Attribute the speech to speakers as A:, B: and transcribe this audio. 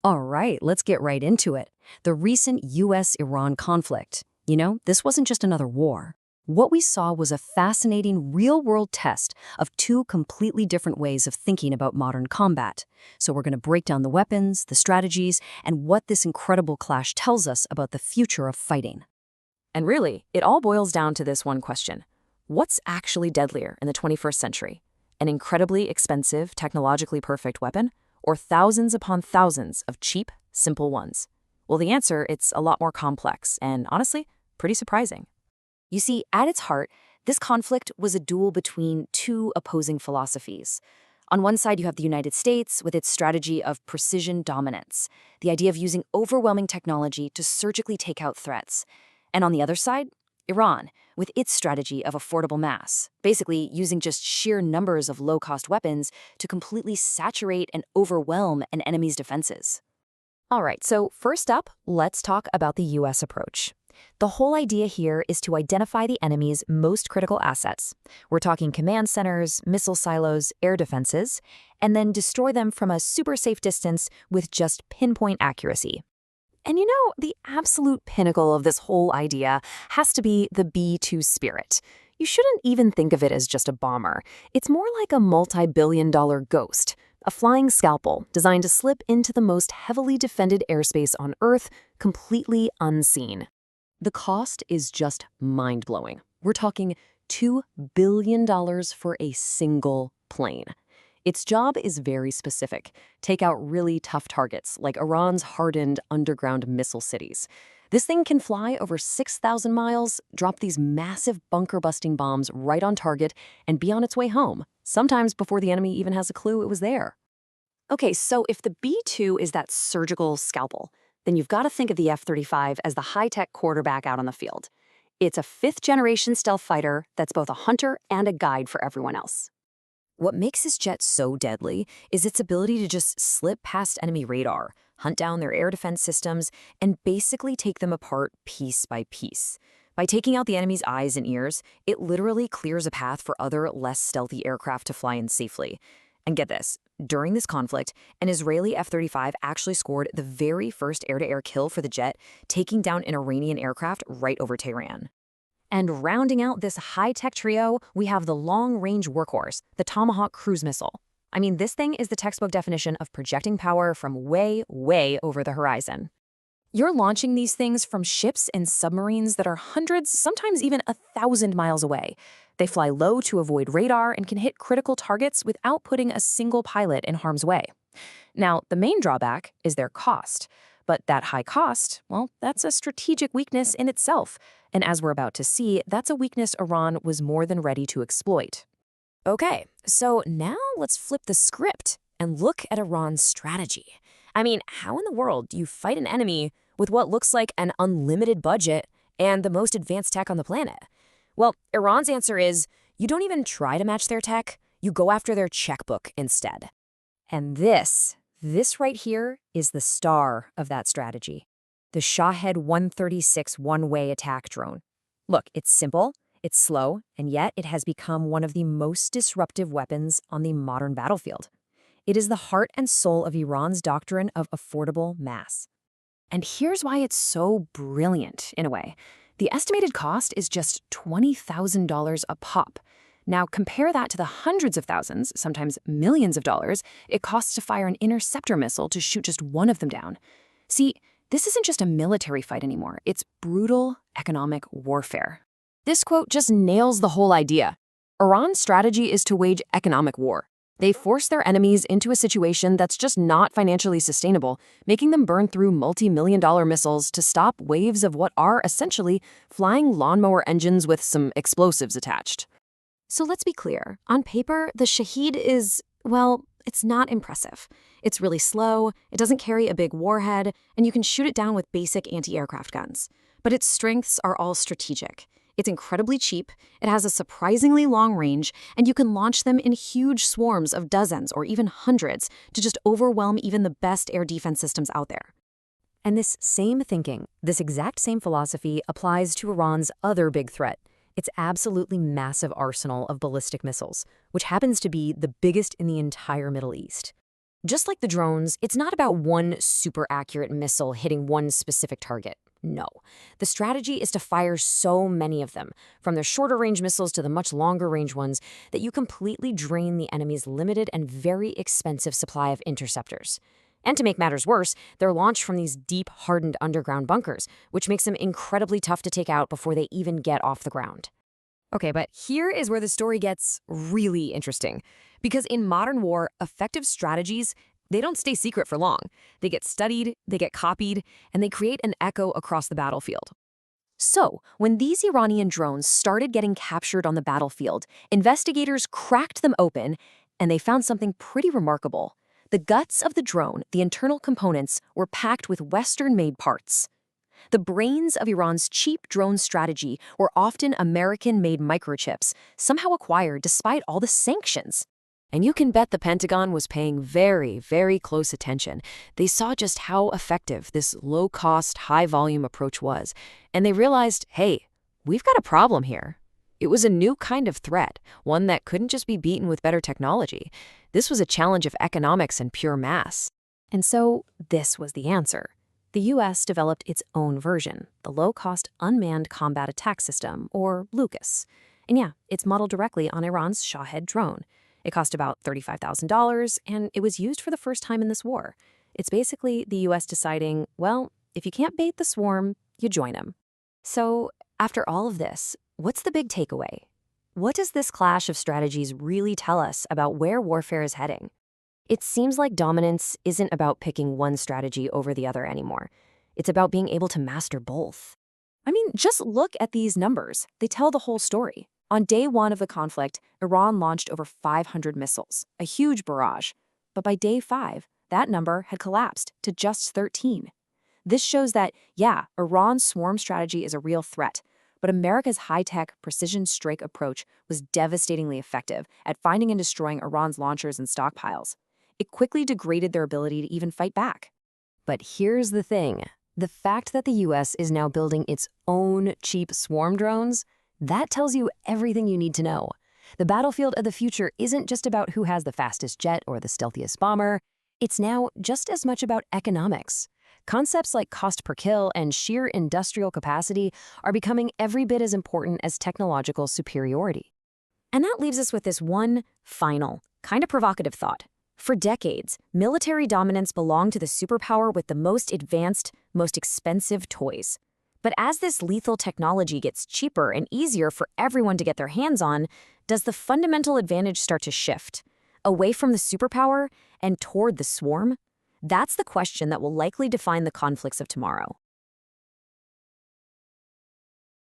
A: All right, let's get right into it. The recent US-Iran conflict. This wasn't just another war. What we saw was a fascinating real-world test of two completely different ways of thinking about modern combat. So we're going to break down the weapons, the strategies, and what this incredible clash tells us about the future of fighting. And really, it all boils down to this one question. What's actually deadlier in the 21st century? An incredibly expensive, technologically perfect weapon, or thousands upon thousands of cheap, simple ones? Well, the answer, it's a lot more complex and, honestly, pretty surprising. You see, at its heart, this conflict was a duel between two opposing philosophies. On one side, you have the United States with its strategy of precision dominance, the idea of using overwhelming technology to surgically take out threats. And on the other side, Iran, with its strategy of affordable mass, basically using just sheer numbers of low-cost weapons to completely saturate and overwhelm an enemy's defenses. All right, so first up, let's talk about the U.S. approach. The whole idea here is to identify the enemy's most critical assets. We're talking command centers, missile silos, air defenses, and then destroy them from a super safe distance with just pinpoint accuracy. And the absolute pinnacle of this whole idea has to be the B-2 Spirit. You shouldn't even think of it as just a bomber. It's more like a multi-billion-dollar ghost, a flying scalpel designed to slip into the most heavily defended airspace on Earth, completely unseen. The cost is just mind-blowing. We're talking $2 billion for a single plane. Its job is very specific. Take out really tough targets, like Iran's hardened underground missile cities. This thing can fly over 6,000 miles, drop these massive bunker-busting bombs right on target, and be on its way home, sometimes before the enemy even has a clue it was there. Okay, so if the B-2 is that surgical scalpel, then you've got to think of the F-35 as the high-tech quarterback out on the field. It's a fifth-generation stealth fighter that's both a hunter and a guide for everyone else. What makes this jet so deadly is its ability to just slip past enemy radar, hunt down their air defense systems, and basically take them apart piece by piece. By taking out the enemy's eyes and ears, it literally clears a path for other, less stealthy aircraft to fly in safely. And get this, during this conflict, an Israeli F-35 actually scored the very first air-to-air kill for the jet, taking down an Iranian aircraft right over Tehran. And rounding out this high-tech trio, we have the long-range workhorse, the Tomahawk cruise missile. I mean, this thing is the textbook definition of projecting power from way, way over the horizon. You're launching these things from ships and submarines that are hundreds, sometimes even 1,000 miles away. They fly low to avoid radar and can hit critical targets without putting a single pilot in harm's way. Now, the main drawback is their cost. But that high cost, well, that's a strategic weakness in itself. And as we're about to see, that's a weakness Iran was more than ready to exploit. Okay, so now let's flip the script and look at Iran's strategy. I mean, how in the world do you fight an enemy with what looks like an unlimited budget and the most advanced tech on the planet? Well, Iran's answer is, you don't even try to match their tech, you go after their checkbook instead. And this right here is the star of that strategy. The Shahed 136 one-way attack drone. Look, it's simple, it's slow, and yet it has become one of the most disruptive weapons on the modern battlefield. It is the heart and soul of Iran's doctrine of affordable mass. And here's why it's so brilliant, in a way. The estimated cost is just $20,000 a pop. Now, compare that to the hundreds of thousands, sometimes millions of dollars, it costs to fire an interceptor missile to shoot just one of them down. See, this isn't just a military fight anymore. It's brutal economic warfare. This quote just nails the whole idea. Iran's strategy is to wage economic war. They force their enemies into a situation that's just not financially sustainable, making them burn through multi-million-dollar missiles to stop waves of what are essentially flying lawnmower engines with some explosives attached. So let's be clear. On paper, the Shahed is, well, it's not impressive. It's really slow, it doesn't carry a big warhead, and you can shoot it down with basic anti-aircraft guns. But its strengths are all strategic. It's incredibly cheap, it has a surprisingly long range, and you can launch them in huge swarms of dozens or even hundreds to just overwhelm even the best air defense systems out there. And this same thinking, this exact same philosophy applies to Iran's other big threat, its absolutely massive arsenal of ballistic missiles, which happens to be the biggest in the entire Middle East. Just like the drones, it's not about one super accurate missile hitting one specific target. No. The strategy is to fire so many of them, from the shorter range missiles to the much longer range ones, that you completely drain the enemy's limited and very expensive supply of interceptors. And to make matters worse, they're launched from these deep, hardened underground bunkers, which makes them incredibly tough to take out before they even get off the ground. Okay, but here is where the story gets really interesting. Because in modern war, effective strategies, they don't stay secret for long. They get studied, they get copied, and they create an echo across the battlefield. So, when these Iranian drones started getting captured on the battlefield, investigators cracked them open, and they found something pretty remarkable. The guts of the drone, the internal components, were packed with Western-made parts. The brains of Iran's cheap drone strategy were often American-made microchips, somehow acquired despite all the sanctions. And you can bet the Pentagon was paying very, very close attention. They saw just how effective this low-cost, high-volume approach was, and they realized, hey, we've got a problem here. It was a new kind of threat, one that couldn't just be beaten with better technology. This was a challenge of economics and pure mass. And so this was the answer. The U.S. developed its own version, the Low-Cost Unmanned Combat Attack System, or LUCAS. And yeah, it's modeled directly on Iran's Shahed drone. It cost about $35,000, and it was used for the first time in this war. It's basically the U.S. deciding, well, if you can't bait the swarm, you join them. So, after all of this, what's the big takeaway? What does this clash of strategies really tell us about where warfare is heading? It seems like dominance isn't about picking one strategy over the other anymore. It's about being able to master both. I mean, just look at these numbers. They tell the whole story. On day one of the conflict, Iran launched over 500 missiles, a huge barrage. But by day 5, that number had collapsed to just 13. This shows that, yeah, Iran's swarm strategy is a real threat, but America's high-tech, precision strike approach was devastatingly effective at finding and destroying Iran's launchers and stockpiles. It quickly degraded their ability to even fight back. But here's the thing. The fact that the U.S. is now building its own cheap swarm drones, that tells you everything you need to know. The battlefield of the future isn't just about who has the fastest jet or the stealthiest bomber. It's now just as much about economics. Concepts like cost per kill and sheer industrial capacity are becoming every bit as important as technological superiority. And that leaves us with this one final, kind of provocative thought. For decades, military dominance belonged to the superpower with the most advanced, most expensive toys. But as this lethal technology gets cheaper and easier for everyone to get their hands on, does the fundamental advantage start to shift? Away from the superpower and toward the swarm? That's the question that will likely define the conflicts of tomorrow.